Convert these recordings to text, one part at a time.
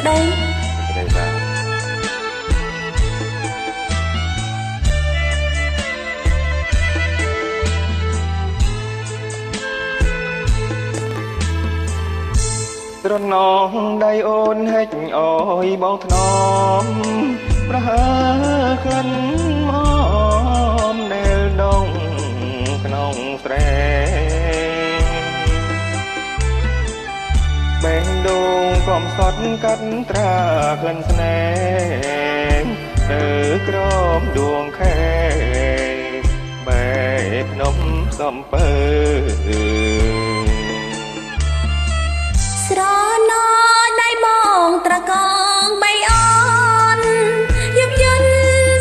ដីសេចក្តីបាទត្រណងដៃអូនហិចអើយបងថ្នមប្រហើក្លិនមកដែលដងក្នុងស្រែបេះដូងកំសត់កាត់ត្រាក្លិនស្នេហ៍នៅក្រោមដួងខែបែកភ្នំសំពើស្រណោដៃបងត្រកងបីអនយប់យន់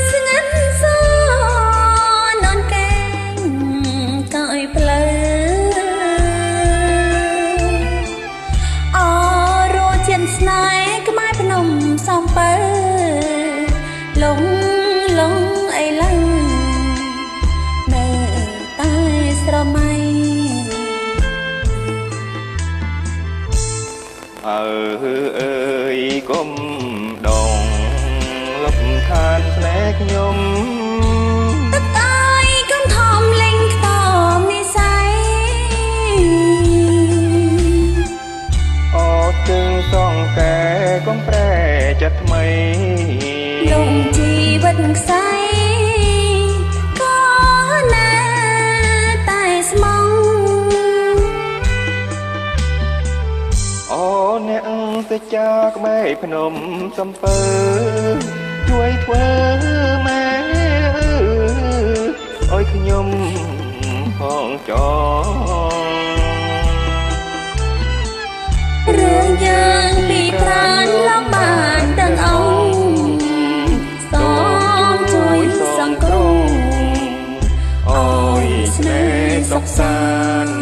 ស្ងាត់សននកែងកោយផ្លូវអរជាស្នេហ៍ក្បែរភ្នំសំពើលងអីឡើយនៅតែស្រមៃអើយគុំដងលុបឋានស្នេហ៍ខ្ញុំទឹកអើយកុំធំលេងខ្ទមនិស័យអត់ទឹងសងកែកុំប្រែចិត្តថ្មីលងជីវិតខ្សែក៏នៅតែស្មងអូអ្នកទៅចាក្បែរភ្នំសំពើជួយធ្វើម៉ែអើយខ្ញុំផងចងរឿងយើងពីប្រាណលោកបានទាំងអង្គសូមជួយសង្គ្រោះអើយស្នេហ៍សុខសាន្ត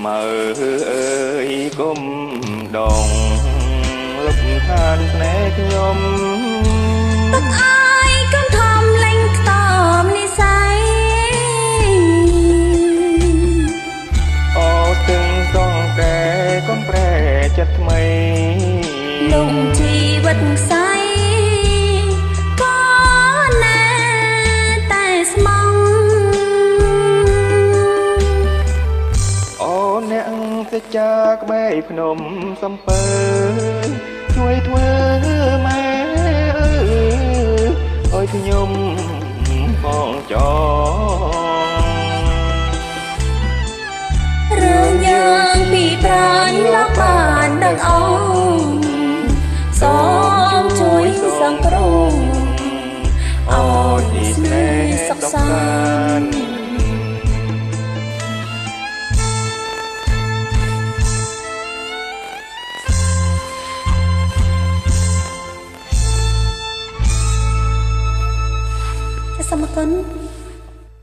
មើអើយគុំដងលុបឋានស្នេហ៍ខ្ញុំទឹកអើយកុំធំលេងខ្ទមនិស័យអូទឹងសងកែកុំប្រែចិត្តថ្មីលងជីវិតខ្សែក៏នៅតែស្មងអូអ្នកទៅចាក្បែរភ្នំសំពើជួយធ្វើម៉ែអើយខ្ញុំផងចងរឿងយើងពីប្រាណលោកបានដឹកអងសូមជួយសង្គ្រោះអើយស្នេហ៍សុខសាន្ត